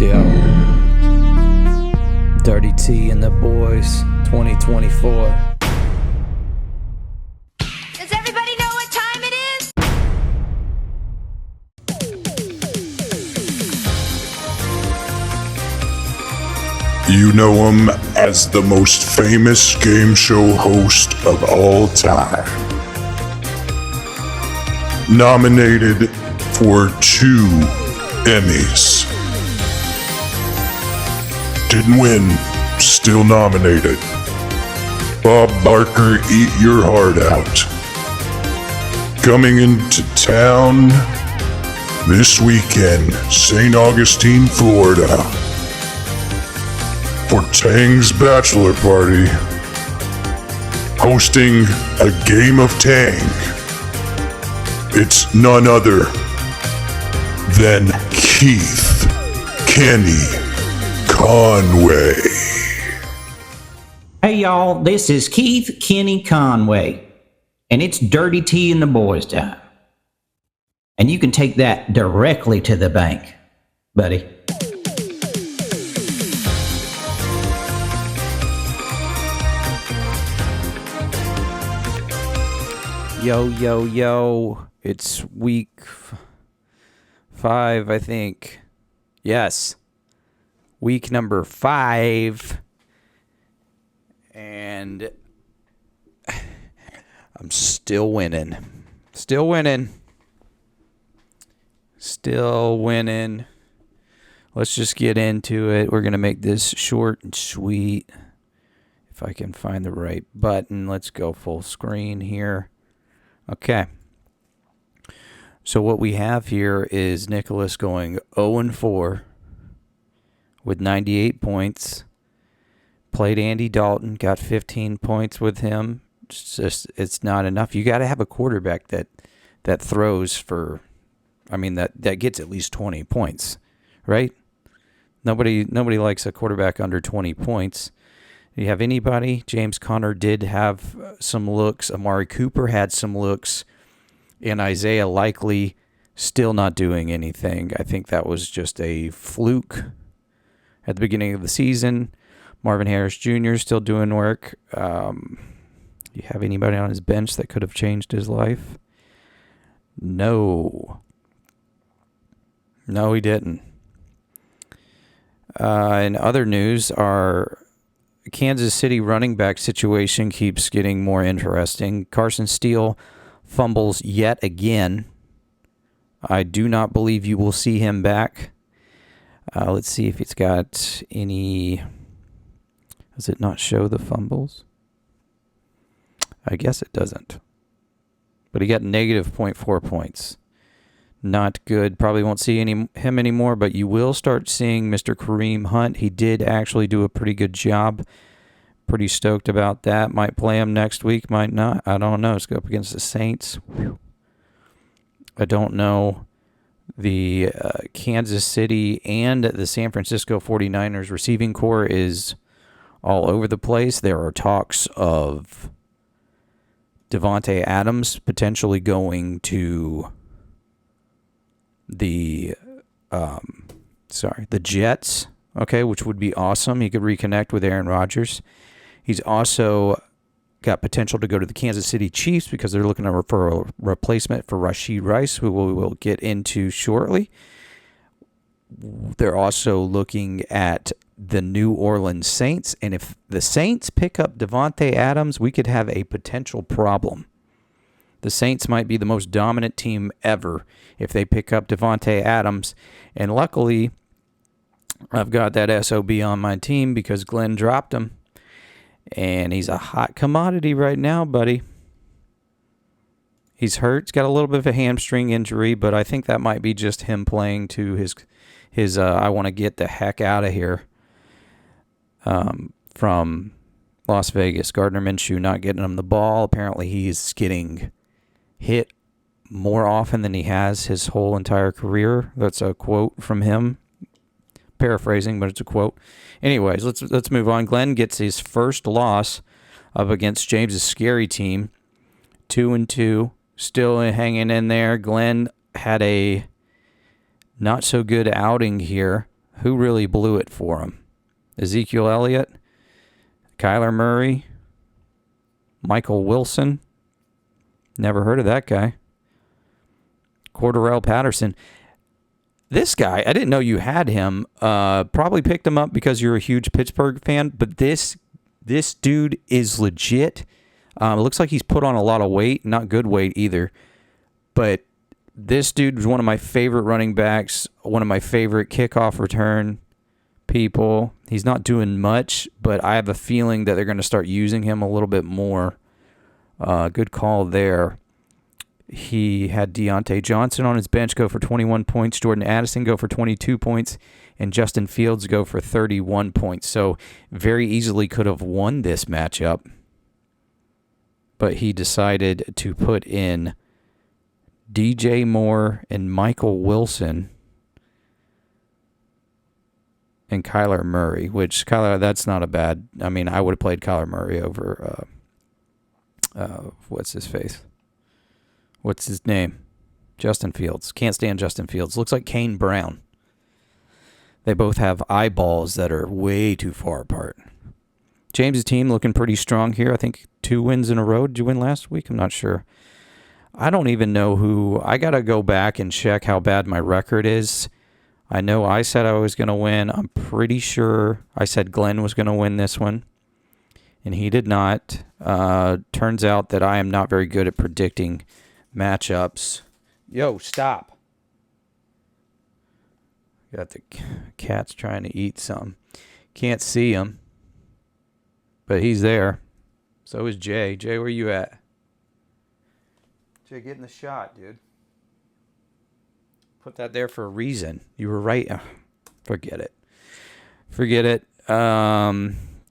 Yo, Dirty T and the Boys, 2024. Does everybody know what time it is? You know him as the most famous game show host of all time. Nominated for 2 Emmys. Didn't win, still nominated. Bob Barker, eat your heart out. Coming into town this weekend, St. Augustine, Florida, for Tang's bachelor party, hosting a game of Tang. It's none other than Keith Kenny Conway. Hey y'all, this is Keith Kenny Conway, and it's Dirty T and the Boys time. And you can take that directly to the bank, buddy. Yo. It's week 5, I think. Yes. Week number 5. And I'm still winning. Still winning. Let's just get into it. We're going to make this short and sweet. If I can find the right button. Let's go full screen here. Okay. So what we have here is Nicholas going 0-4 with 98 points. Played Andy Dalton, got 15 points with him. It's not enough. You got to have a quarterback that throws for, that gets at least 20 points, right? Nobody likes a quarterback under 20 points. Do you have anybody? James Conner did have some looks. Amari Cooper had some looks. And Isaiah Likely still not doing anything. I think that was just a fluke at the beginning of the season. Marvin Harris Jr. still doing work. Do you have anybody on his bench that could have changed his life? No, he didn't. In other news, our Kansas City running back situation keeps getting more interesting. Carson Steele fumbles yet again. I do not believe you will see him back. Let's see if it's got any. Does it not show the fumbles? I guess it doesn't. But he got negative 0.4 points. Not good. Probably won't see him anymore, but you will start seeing Mr. Kareem Hunt. He did actually do a pretty good job. Pretty stoked about that. Might play him next week, might not. I don't know. Let's go up against the Saints. I don't know. The Kansas City and the San Francisco 49ers receiving core is all over the place. There are talks of Devontae Adams potentially going to the Jets, okay, which would be awesome. He could reconnect with Aaron Rodgers. He's also got potential to go to the Kansas City Chiefs because they're looking for a replacement for Rashid Rice, who we will get into shortly. They're also looking at the New Orleans Saints, and if the Saints pick up Devontae Adams, we could have a potential problem. The Saints might be the most dominant team ever if they pick up Devontae Adams, and luckily, I've got that SOB on my team because Glenn dropped him. And he's a hot commodity right now, buddy. He's hurt. He's got a little bit of a hamstring injury, but I think that might be just him playing to his I want to get the heck out of here from Las Vegas. Gardner Minshew not getting him the ball. Apparently he's getting hit more often than he has his whole entire career. That's a quote from him. Paraphrasing, but it's a quote. Anyways, let's move on. Glenn gets his first loss up against James's scary team. 2-2, still hanging in there. Glenn had a not so good outing here Who really blew it for him? Ezekiel Elliott, Kyler Murray, Michael Wilson. Never heard of that guy. Cordarrelle Patterson. This guy, I didn't know you had him. Probably picked him up because you're a huge Pittsburgh fan, but this dude is legit. It looks like he's put on a lot of weight, not good weight either. But this dude was one of my favorite running backs, one of my favorite kickoff return people. He's not doing much, but I have a feeling that they're going to start using him a little bit more. Good call there. He had Deontay Johnson on his bench go for 21 points, Jordan Addison go for 22 points, and Justin Fields go for 31 points. So very easily could have won this matchup. But he decided to put in DJ Moore and Michael Wilson and Kyler Murray, which that's not a bad. I mean, I would have played Kyler Murray over what's his face? What's his name? Justin Fields. Can't stand Justin Fields. Looks like Kane Brown. They both have eyeballs that are way too far apart. James' team looking pretty strong here. I think 2 wins in a row. Did you win last week? I'm not sure. I don't even know who. I got to go back and check how bad my record is. I know I said I was going to win. I'm pretty sure I said Glenn was going to win this one, and he did not. Turns out that I am not very good at predicting matchups. Yo, stop. Got the cat's trying to eat some. Can't see him, but he's there. So is Jay. Jay, where you at? Jay, getting the shot, dude. Put that there for a reason. You were right. Forget it. Forget it.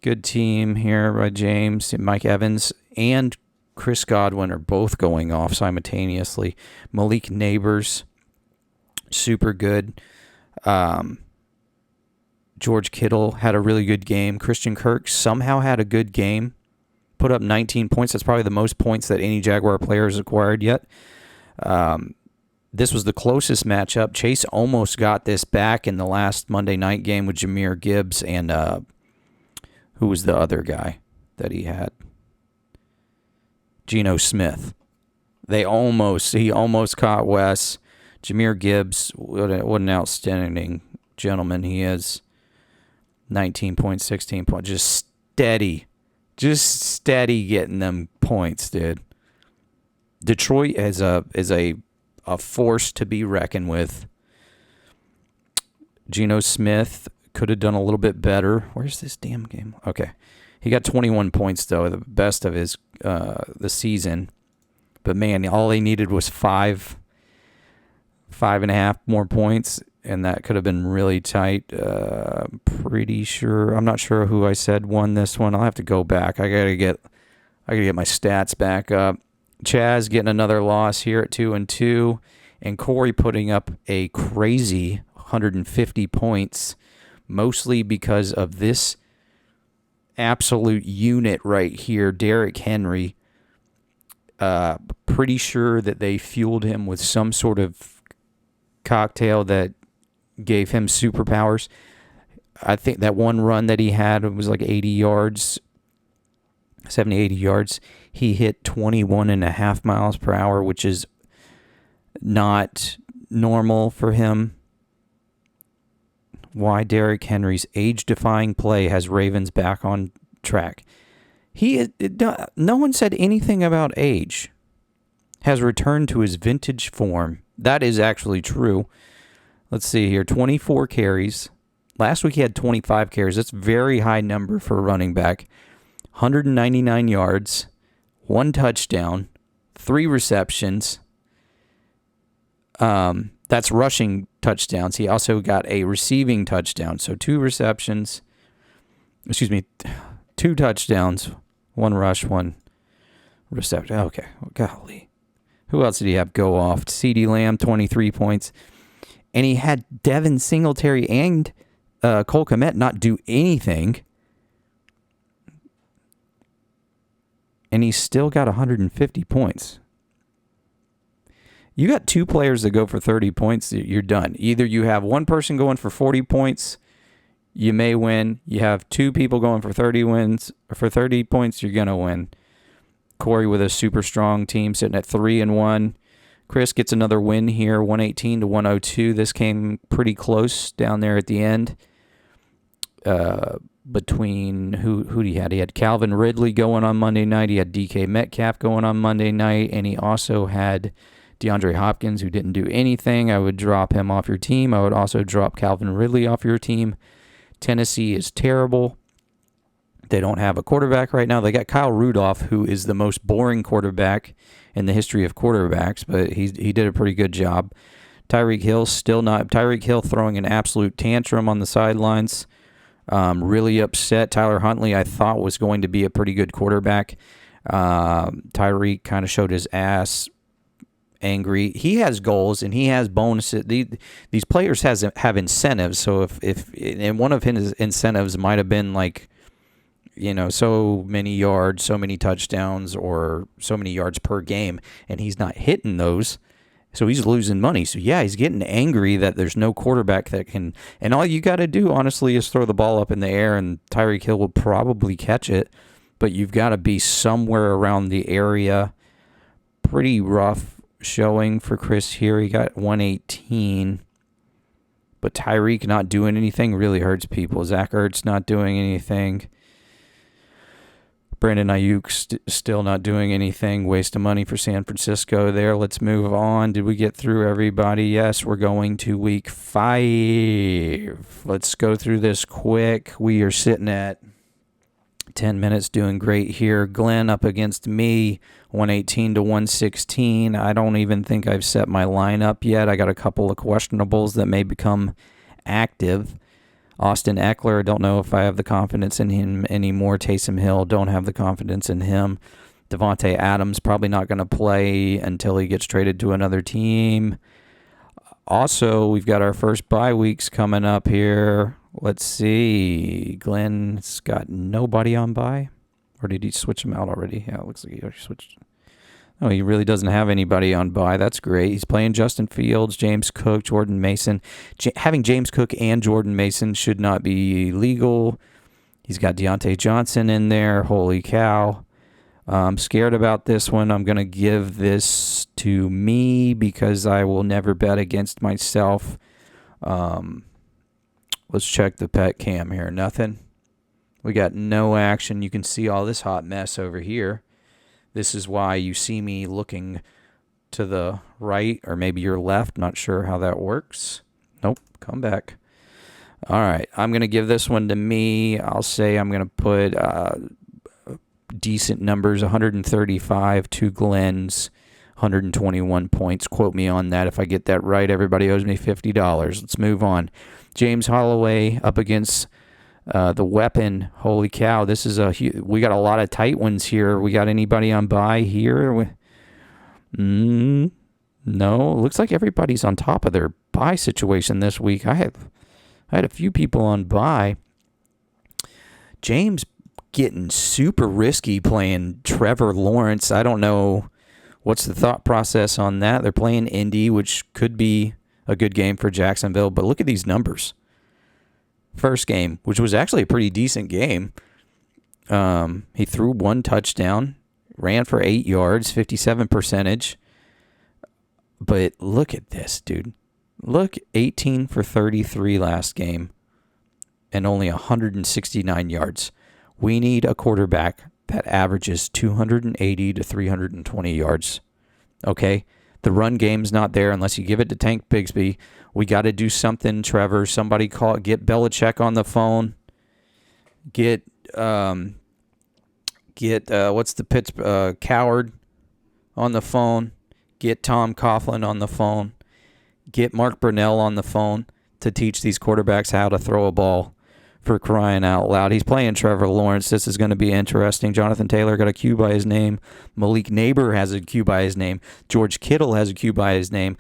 Good team here by James, Mike Evans, and Chris Godwin are both going off simultaneously. Malik Neighbors, super good. George Kittle had a really good game. Christian Kirk somehow had a good game. Put up 19 points. That's probably the most points that any Jaguar player has acquired yet. This was the closest matchup. Chase almost got this back in the last Monday night game with Jahmyr Gibbs and who was the other guy that he had? Geno Smith. He almost caught Wes. Jahmyr Gibbs, what an outstanding gentleman he is. 19 points, 16 points. Just steady getting them points, dude. Detroit is a force to be reckoned with. Geno Smith could have done a little bit better. Where's this damn game? Okay. He got 21 points, though, the best of his the season. But, man, all they needed was 5.5 more points, and that could have been really tight. Pretty sure. I'm not sure who I said won this one. I'll have to go back. I gotta get my stats back up. Chaz getting another loss here at 2-2, and Corey putting up a crazy 150 points, mostly because of this absolute unit right here, Derrick Henry. Pretty sure that they fueled him with some sort of cocktail that gave him superpowers. I think that one run that he had was like 80 yards, 70, 80 yards. He hit 21.5 miles per hour, which is not normal for him. Why Derrick Henry's age-defying play has Ravens back on track. No one said anything about age. Has returned to his vintage form. That is actually true. Let's see here. 24 carries. Last week he had 25 carries. That's a very high number for a running back. 199 yards, 1 touchdown, 3 receptions. That's rushing touchdowns. He also got a receiving touchdown. So 2 receptions. 2 touchdowns, 1 rush, 1 reception. Okay. Golly. Who else did he have go off? CeeDee Lamb, 23 points. And he had Devin Singletary and Cole Kmet not do anything. And he still got 150 points. You got two players that go for 30 points, you're done. Either you have one person going for 40 points, you may win. You have two people going for 30 points, you're going to win. Corey with a super strong team sitting at 3-1. Chris gets another win here, 118 to 102. This came pretty close down there at the end. Between who he had? He had Calvin Ridley going on Monday night. He had DK Metcalf going on Monday night. And he also had DeAndre Hopkins, who didn't do anything. I would drop him off your team. I would also drop Calvin Ridley off your team. Tennessee is terrible. They don't have a quarterback right now. They got Kyle Rudolph, who is the most boring quarterback in the history of quarterbacks, but he did a pretty good job. Tyreek Hill throwing an absolute tantrum on the sidelines. Really upset. Tyler Huntley, I thought, was going to be a pretty good quarterback. Tyreek kind of showed his ass. Angry. He has goals and he has bonuses. These players have incentives. So if and one of his incentives might have been like, so many yards, so many touchdowns, or so many yards per game, and he's not hitting those, so he's losing money. So yeah, he's getting angry that there's no quarterback that can, and all you got to do, honestly, is throw the ball up in the air, and Tyreek Hill will probably catch it, but you've got to be somewhere around the area. Pretty rough showing for Chris here. He got 118, but Tyreek not doing anything really hurts people. Zach Ertz not doing anything. Brandon Ayuk still not doing anything. Waste of money for San Francisco there. Let's move on. Did we get through everybody? Yes, we're going to week 5. Let's go through this quick. We are sitting at 10 minutes, doing great here. Glenn up against me, 118 to 116. I don't even think I've set my lineup yet. I got a couple of questionables that may become active. Austin Eckler, don't know if I have the confidence in him anymore. Taysom Hill, don't have the confidence in him. Devontae Adams, probably not going to play until he gets traded to another team. Also, we've got our first bye weeks coming up here. Let's see. Glenn's got nobody on bye. Or did he switch him out already? Yeah, it looks like he already switched. Oh, he really doesn't have anybody on bye. That's great. He's playing Justin Fields, James Cook, Jordan Mason. Having James Cook and Jordan Mason should not be legal. He's got Deontay Johnson in there. Holy cow. I'm scared about this one. I'm going to give this to me because I will never bet against myself. Let's check the pet cam here. Nothing. We got no action. You can see all this hot mess over here. This is why you see me looking to the right or maybe your left. Not sure how that works. Nope. Come back. All right. I'm going to give this one to me. I'll say I'm going to put decent numbers, 135 to Glenn's 121 points. Quote me on that. If I get that right, everybody owes me $50. Let's move on. James Holloway up against the weapon. Holy cow. This is we got a lot of tight ones here. We got anybody on bye here? No. Looks like everybody's on top of their bye situation this week. I had a few people on bye. James getting super risky playing Trevor Lawrence. I don't know what's the thought process on that. They're playing Indy, which could be a good game for Jacksonville, but look at these numbers. First game, which was actually a pretty decent game. He threw one touchdown, ran for 8 yards, 57%. But look at this, dude. Look, 18 for 33 last game and only 169 yards. We need a quarterback that averages 280 to 320 yards. Okay? The run game's not there unless you give it to Tank Bigsby. We got to do something, Trevor. Somebody get Belichick on the phone. Get what's the Pittsburgh Coward on the phone. Get Tom Coughlin on the phone. Get Mark Brunell on the phone to teach these quarterbacks how to throw a ball, for crying out loud. He's playing Trevor Lawrence. This is going to be interesting. Jonathan Taylor got a Q by his name. Malik Neighbor has a Q by his name. George Kittle has a Q by his name.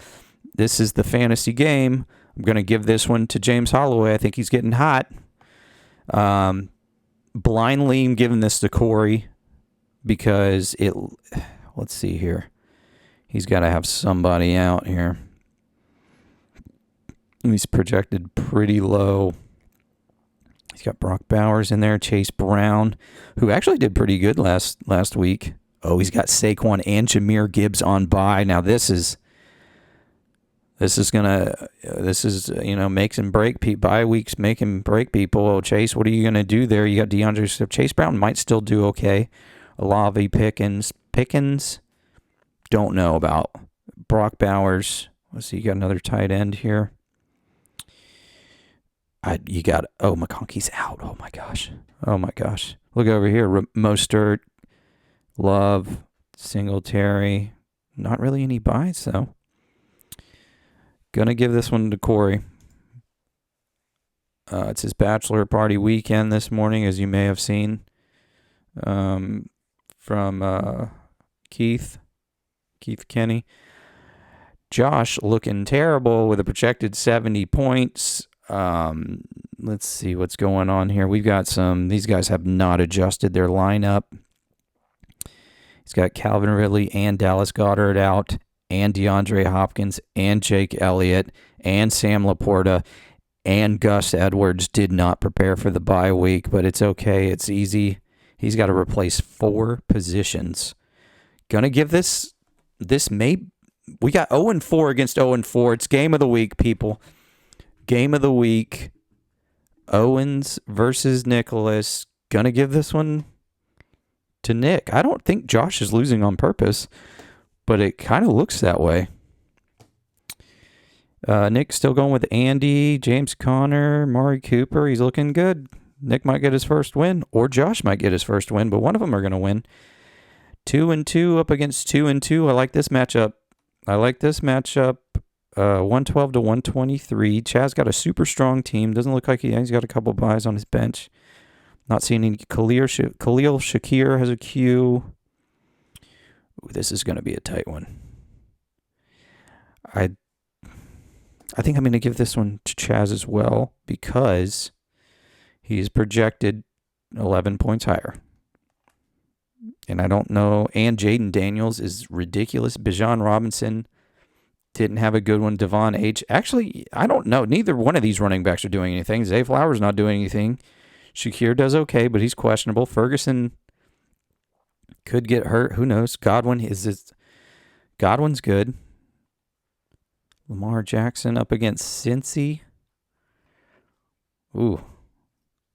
This is the fantasy game. I'm going to give this one to James Holloway. I think he's getting hot. Blindly, I'm giving this to Corey because let's see here. He's got to have somebody out here. He's projected pretty low. He's got Brock Bowers in there, Chase Brown, who actually did pretty good last week. Oh, he's got Saquon and Jahmyr Gibbs on bye. Now this is makes and break people. Bye weeks make and break people. Oh, Chase, what are you gonna do there? You got DeAndre Swift. Chase Brown might still do okay. Olave Pickens, don't know about. Brock Bowers. Let's see, you got another tight end here. McConkey's out. Oh my gosh. Look over here. Mostert, Love, Singletary. Not really any buys, though. Gonna give this one to Corey. It's his bachelor party weekend this morning, as you may have seen from Keith Kenny. Josh looking terrible with a projected 70 points. Let's see what's going on here. We've got these guys have not adjusted their lineup. He's got Calvin Ridley and Dallas Goedert out, and DeAndre Hopkins and Jake Elliott and Sam Laporta and Gus Edwards did not prepare for the bye week, but it's okay. It's easy. He's got to replace 4 positions. Gonna give this we got 0-4 against 0-4. It's game of the week, people. Game of the week. Owens versus Nicholas. Gonna give this one to Nick. I don't think Josh is losing on purpose, but it kind of looks that way. Nick's still going with Andy, James Conner, Maury Cooper. He's looking good. Nick might get his first win, or Josh might get his first win, but one of them are going to win. 2-2 up against 2-2. I like this matchup. 112 to 123. Chaz got a super strong team. Doesn't look like he's got a couple buys on his bench. Not seeing any. Khalil Shakir has a Q. Ooh, this is going to be a tight one. I think I'm going to give this one to Chaz as well because he's projected 11 points higher. And I don't know. And Jaden Daniels is ridiculous. Bijan Robinson didn't have a good one. Devon H. Actually, I don't know. Neither one of these running backs are doing anything. Zay Flowers not doing anything. Shakir does okay, but he's questionable. Ferguson could get hurt. Who knows? Godwin's good. Lamar Jackson up against Cincy. Ooh.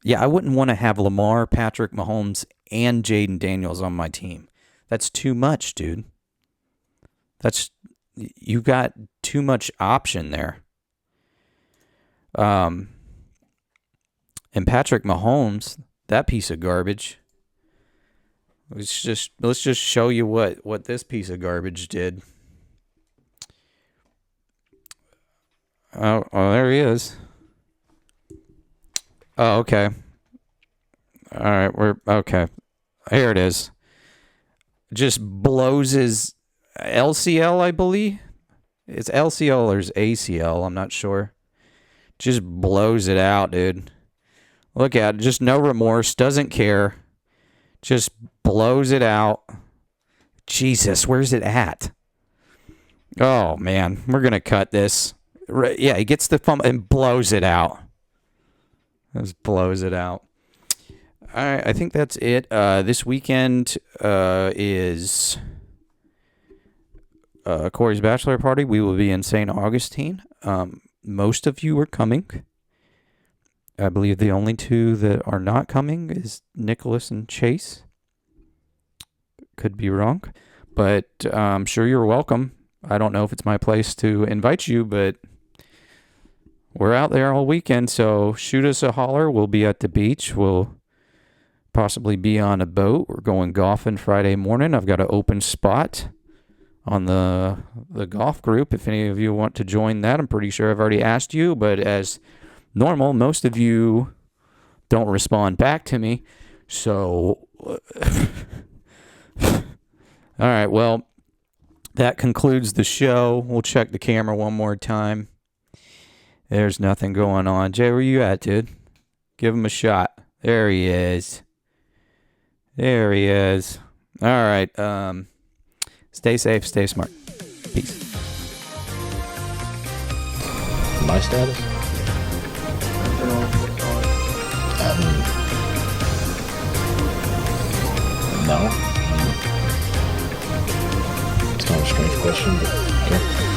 Yeah, I wouldn't want to have Lamar, Patrick Mahomes, and Jaden Daniels on my team. That's too much, dude. You've got too much option there. And Patrick Mahomes, that piece of garbage. Let's just show you what this piece of garbage did. Oh, there he is. Oh, okay. All right, we're okay. Here it is. Just blows his LCL, I believe. It's LCL or it's ACL, I'm not sure. Just blows it out, dude. Look at it. Just no remorse. Doesn't care. Just blows it out. Jesus, where's it at? Oh, man. We're going to cut this. Yeah, he gets the fumble and blows it out. Just blows it out. All right, I think that's it. This weekend is Corey's bachelor party. We will be in St. Augustine. Most of you are coming. I believe the only two that are not coming is Nicholas and Chase. Could be wrong, but I'm sure you're welcome. I don't know if it's my place to invite you, but we're out there all weekend, so shoot us a holler. We'll be at the beach. We'll possibly be on a boat. We're going golfing Friday morning. I've got an open spot on the golf group if any of you want to join that. I'm pretty sure I've already asked you, but as normal, most of you don't respond back to me. So, all right, well, that concludes the show. We'll check the camera one more time. There's nothing going on. Jay, where you at, dude? Give him a shot. There he is. There he is. All right. Stay safe, stay smart. Peace. My status? No. It's kind of a strange question, but okay.